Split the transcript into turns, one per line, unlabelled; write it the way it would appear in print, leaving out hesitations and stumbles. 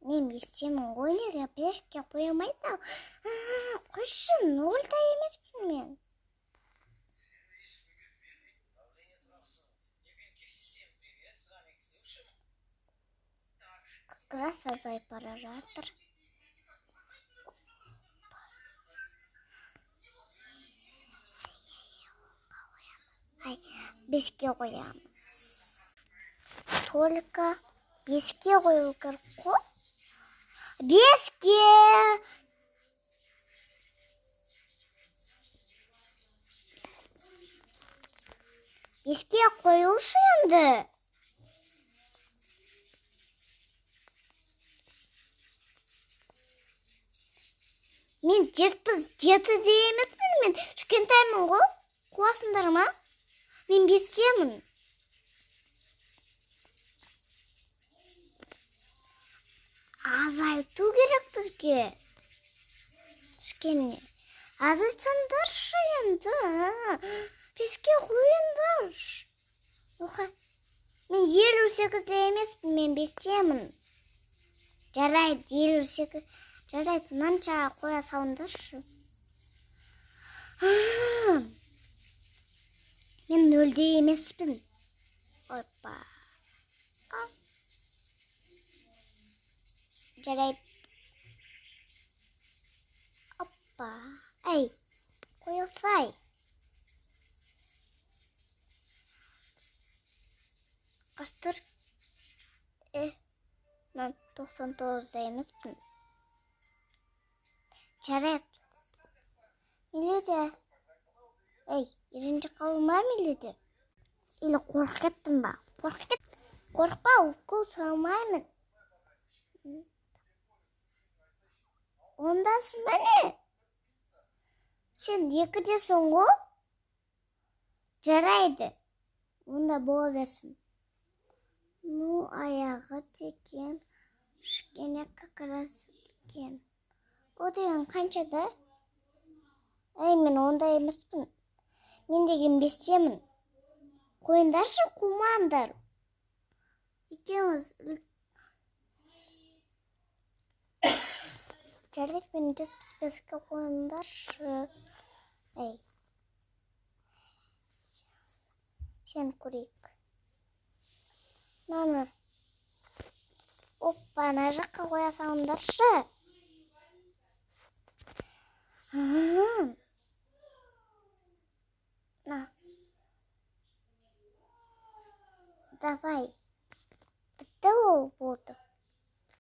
Мен естемін ғой, неге беске қоя алмайсың? Қойшы, нөлді емеспін мен. Как раз азайып бара жатыр. Беске қоямыз. Только беске қою керек қой. Беске! Беске қоюшы енді. Мен 77-де емеспін, мен кішкентаймын ғой. Қуасыңдар ма? Мен 5-темін. Азайту керек бізге. Кішкене. Азайтсаңдаршы енді. 5-ке қойыңдар. Мен 58-де емеспін, мен 5-темін. Жарайды, 58. Жарайды, мынанша қоя салыңдаршы. Мен 0-де емеспін. Опа. Жарайды. Опа. Ай, қойылсай. Қастыр. Мен 99-де емеспін. Жарайды. Миледи. Эй, ерінші қалыма миледи. Или қорқеттім ба? Қорқпа, укол салмаймын. Ондасың ба не? Сен 2-десің ғой? Жарайды. Онда бола берсін. Ну, аяғы текен. Кішкене как-раз үлкен. О деген қаншада? Ай, мен 10-да емеспін. Мен деген 5-темін. Қойындаршы, қумаңдар. Екеуміз. Жарайды, мен 75-ке қойындаршы. Ай. Сен көрейік. Наны. Опа, ана жаққа қоя салыңдаршы. На. Давай. Бітті ол болды.